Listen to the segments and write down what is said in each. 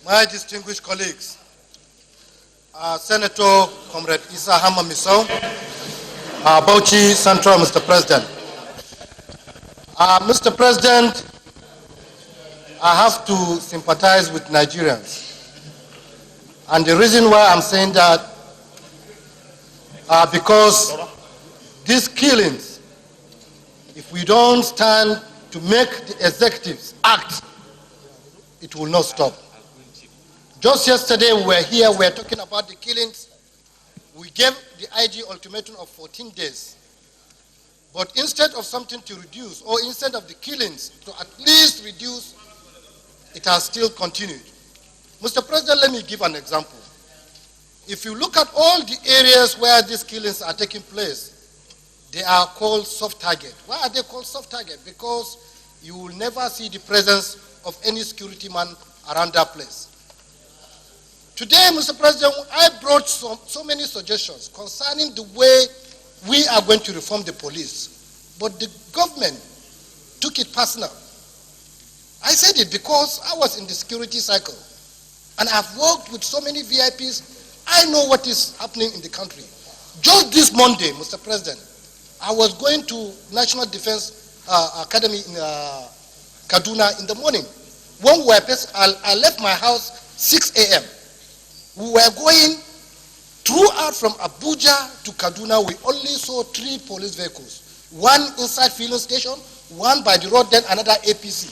My distinguished colleagues, Senator Comrade Hamman Misau, Bauchi Central, Mr. President. Mr. President, I have to sympathize with Nigerians. And the reason why I'm saying that, because these killings, if we don't stand to make the executives act, it will not stop. Just yesterday we were here, we were talking about the killings. We gave the IG ultimatum of 14 days. But instead of something to reduce, or instead of the killings to at least reduce, it has still continued. Mr. President, let me give an example. If you look at all the areas where these killings are taking place, they are called soft target. Why are they called soft target? Because you will never see the presence of any security man around that place. Today, Mr. President, I brought so many suggestions concerning the way we are going to reform the police. But the government took it personal. I said it because I was in the security cycle. And I've worked with so many VIPs. I know what is happening in the country. Just this Monday, Mr. President, I was going to National Defense Academy in Kaduna in the morning. When we were, I left my house 6 a.m. We were going throughout from Abuja to Kaduna. We only saw 3 police vehicles. One inside filling station, one by the road, then another APC.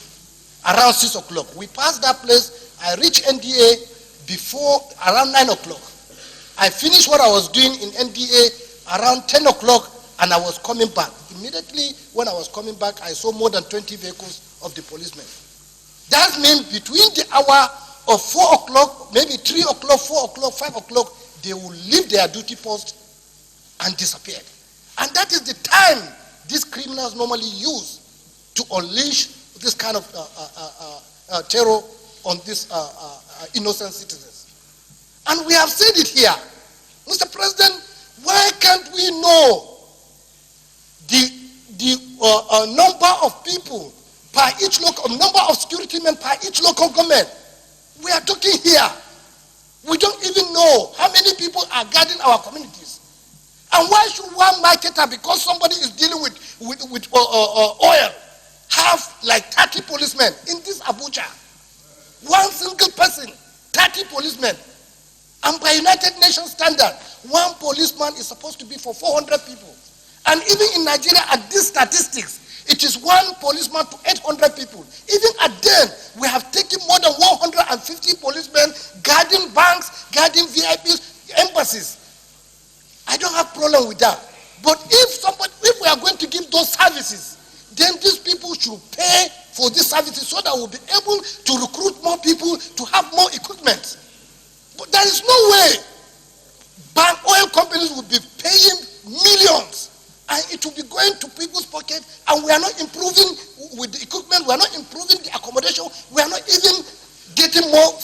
Around 6 o'clock. We passed that place. I reached NDA before around 9 o'clock. I finished what I was doing in NDA around 10 o'clock and I was coming back. Immediately when I was coming back, I saw more than 20 vehicles of the policemen. That means between the hour of 4 o'clock, maybe 3 o'clock, 4 o'clock, 5 o'clock, they will leave their duty post and disappear. And that is the time these criminals normally use to unleash this kind of terror on these innocent citizens. And we have said it here. Mr. President, why can't we know the number of people per each local, number of security men per each local government? We are talking here. We don't even know how many people are guarding our communities. And why should one marketer, because somebody is dealing with oil, have like 30 policemen in this Abuja? One single person, 30 policemen. And by United Nations standard, one policeman is supposed to be for 400 people. And even in Nigeria, at these statistics, it is one policeman to 800 people. Even at then, we have taken more than 150 policemen guarding banks, guarding VIPs, embassies. I don't have problem with that. But if we are going to give those services, then these people should pay for these services so that we'll be able to recruit more people, to have more equipment. But there is no way bank oil companies will be paying millions and it will be going to people's pockets, and we are not improving with the equipment, we are not improving the accommodation, we are not even getting more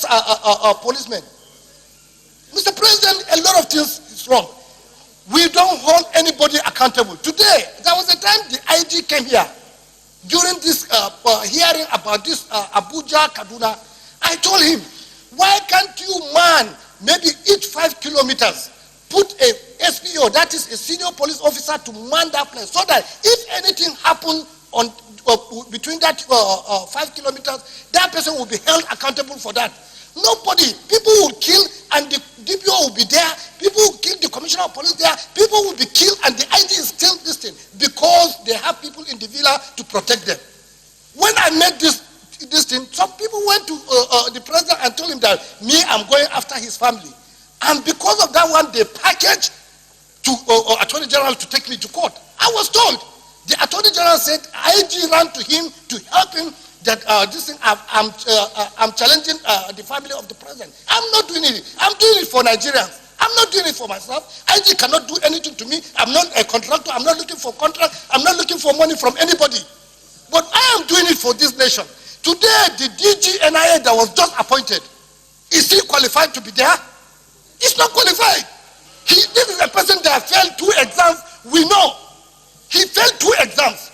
policemen. Mr. President, a lot of things is wrong. We don't hold anybody accountable. Today, there was a time the IG came here during this hearing about this Abuja, Kaduna. I told him, why can't you man maybe each 5 kilometers put a SPO, that is a senior police officer, to man that place, so that if anything happens on between that 5 kilometers, that person will be held accountable for that. Nobody, people will kill and the DPO will be there, people will kill the commissioner of police there, people will be killed and the IG is still this thing because they have people in the villa to protect them. When I made this thing, some people went to the president and told him that I'm going after his family. And because of that one, they packaged to Attorney General to take me to court. I was told. The Attorney General said IG ran to him to help him that this thing, I'm challenging the family of the president. I'm not doing it. I'm doing it for Nigerians. I'm not doing it for myself. IG cannot do anything to me. I'm not a contractor. I'm not looking for contract. I'm not looking for money from anybody. But I am doing it for this nation. Today, the DG NIA that was just appointed, is he qualified to be there? He's not qualified. This is a person that failed 2 exams. We know. He failed 2 exams.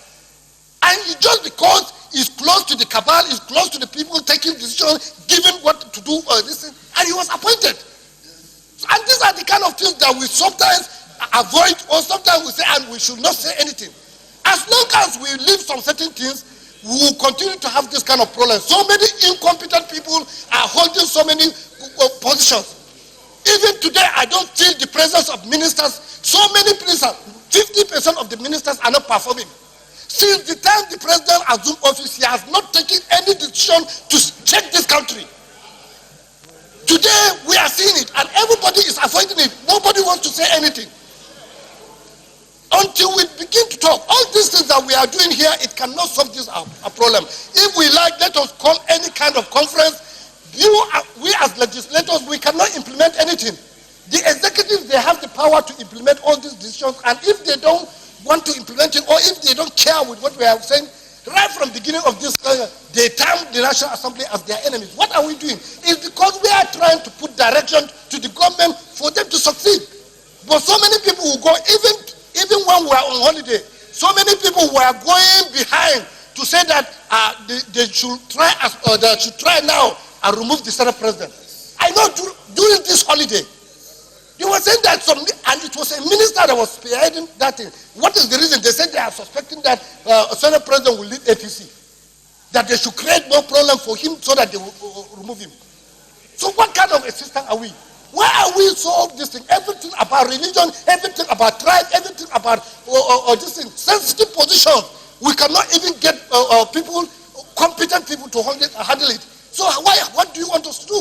And just because he's close to the cabal, he's close to the people taking decisions, giving what to do this thing, and he was appointed. And these are the kind of things that we sometimes avoid, or sometimes we say, and we should not say anything. As long as we leave some certain things, we will continue to have this kind of problem. So many incompetent people are holding so many positions. Even today, I don't feel the presence of ministers. So many ministers, 50% of the ministers are not performing. Since the time the president assumed office, he has not taken any decision to check this country. Today, we are seeing it, and everybody is avoiding it. Nobody wants to say anything. Until we begin to talk, all these things that we are doing here, it cannot solve this problem. If we like, let us call any kind of conference. We as legislators, we cannot implement anything. The executives, they have the power to implement all these decisions, and if they don't want to implement it, or if they don't care with what we are saying, right from the beginning of this, they term the National Assembly as their enemies. What are we doing? It's because we are trying to put direction to the government for them to succeed. But so many people will go, even when we are on holiday, so many people were going behind to say that they should try now and remove the Senate president. I know during this holiday, they were saying that and it was a minister that was spearheading that thing. What is the reason? They said they are suspecting that Senate president will leave APC. That they should create more problem for him so that they will remove him. So what kind of a system are we? Why are we so this thing? Everything about religion, everything about tribe, everything about this thing, sensitive position. We cannot even get people, competent people to handle it. So what do you want us to do?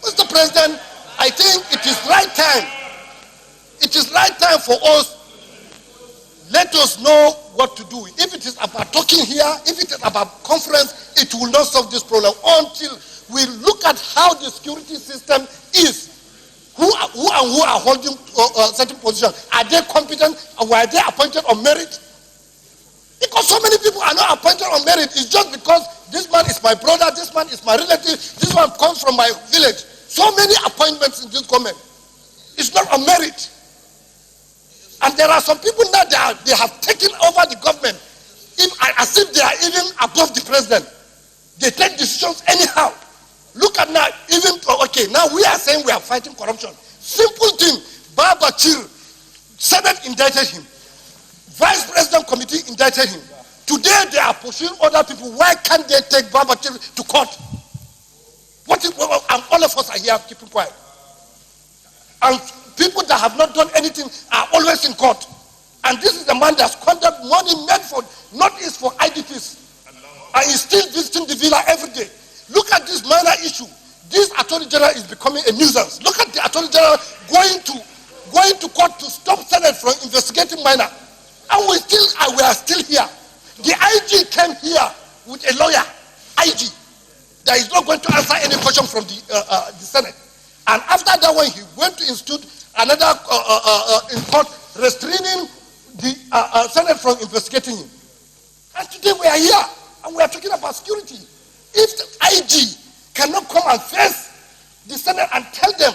Mr. President, I think it is right time. It is right time for us. Let us know what to do. If it is about talking here, if it is about conference, it will not solve this problem until we look at how the security system is. Who are holding certain positions? Are they competent, or were they appointed on merit? Because so many people are not appointed on merit. It's just because this man is my brother, this man is my relative, this one comes from my village. So many appointments in this government. It's not on merit. And there are some people now that they have taken over the government as if they are even above the president. They take decisions anyhow. Look at now, now we are saying we are fighting corruption. Simple thing, Baba Chir, Senate indicted him. Vice President Committee indicted him. Today they are pursuing other people. Why can't they take Baba Chir to court? And all of us are here keeping quiet. And people that have not done anything are always in court. And this is the man that squandered money meant for Northeast for IDPs. And he's still visiting the villa every day. Look at this minor issue. This Attorney General is becoming a nuisance. Look at the Attorney General going to court to stop Senate from investigating minor. And we are still here. The IG came here with a lawyer, IG, that is not going to answer any question from the Senate. And after that one, he went to institute another in court restraining the Senate from investigating him. And today we are here, and we are talking about security. If the IG cannot come and face the Senate and tell them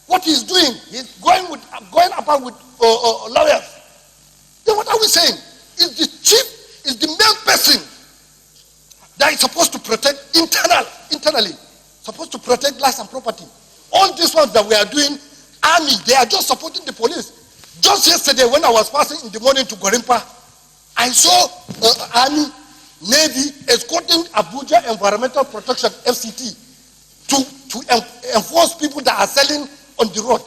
what he's doing, he's going about with lawyers, then what are we saying? Is the chief, is the main person that is supposed to protect internally, supposed to protect lives and property. All these ones that we are doing, army, they are just supporting the police. Just yesterday when I was passing in the morning to Gorimpa, I saw army, Navy escorting Abuja Environmental Protection, FCT, to enforce people that are selling on the road.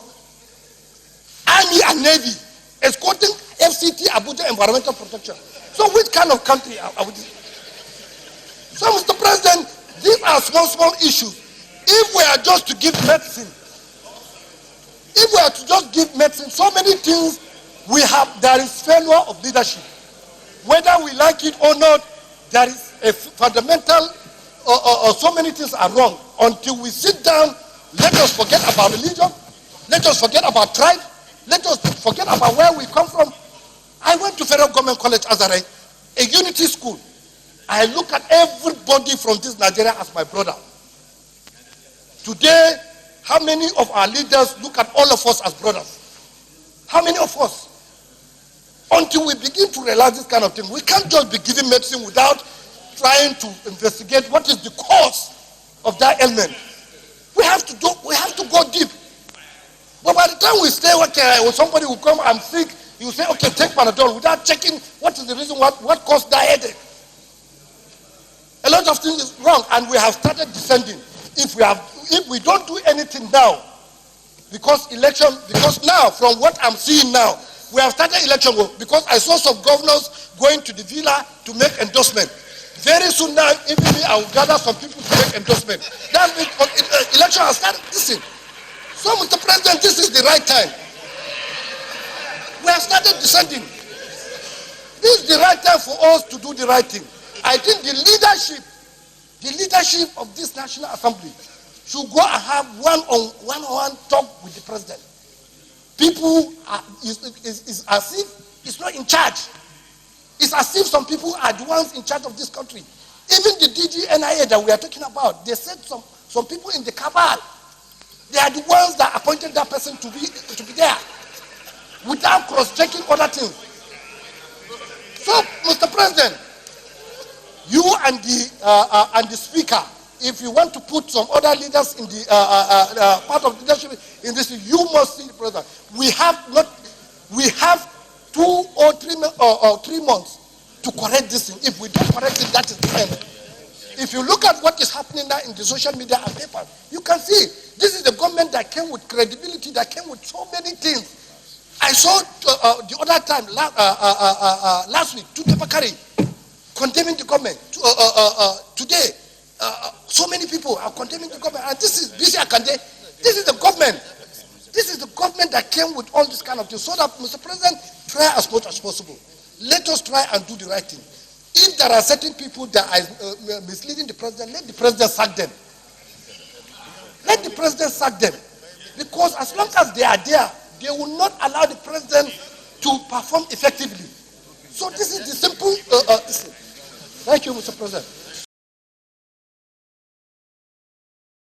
Army and Navy escorting FCT, Abuja Environmental Protection. So which kind of country are we? So Mr. President, these are small issues. If we are just to give medicine, if we are to just give medicine, so many things there is failure of leadership. Whether we like it or not, there is a fundamental, so many things are wrong. Until we sit down, let us forget about religion, let us forget about tribe, let us forget about where we come from. I went to Federal Government College Azare, a unity school. I look at everybody from this Nigeria as my brother. Today, how many of our leaders look at all of us as brothers? How many of us? Until we begin to realize this kind of thing, we can't just be giving medicine without trying to investigate what is the cause of that ailment. We have to go deep. But by the time we say, okay, or somebody will come and sick, you say, okay, take Panadol without checking what is the reason, what caused that headache. A lot of things is wrong, and we have started descending. If we don't do anything now, because now, from what I'm seeing now, we have started election work, because I saw some governors going to the villa to make endorsement. Very soon now, even me, I will gather some people to make endorsement. That means election has started. Listen. So, Mr. President, this is the right time. We have started descending. This is the right time for us to do the right thing. I think the leadership of this National Assembly should go and have one-on-one talk with the president. People is as if it's not in charge. It's as if some people are the ones in charge of this country. Even the DGNIA that we are talking about, they said some people in the cabal, they are the ones that appointed that person to be there, without cross-checking other things. So, Mr. President, you and the Speaker, if you want to put some other leaders in the part of leadership in this, you must see the President. We have 2 or 3 months to correct this thing. If we don't correct it, that is the end. If you look at what is happening now in the social media and paper, you can see this is the government that came with credibility, that came with so many things. I saw the other time, last week, Tunde Bakari condemning the government. Today, so many people are condemning the government. And this is Bisi Akande. This is the government. This is the government that came with all this kind of things. So that, Mr. President, try as much as possible. Let us try and do the right thing. If there are certain people that are misleading the president, let the president sack them. Let the president sack them. Because as long as they are there, they will not allow the president to perform effectively. So this is the simple. Thank you, Mr. President.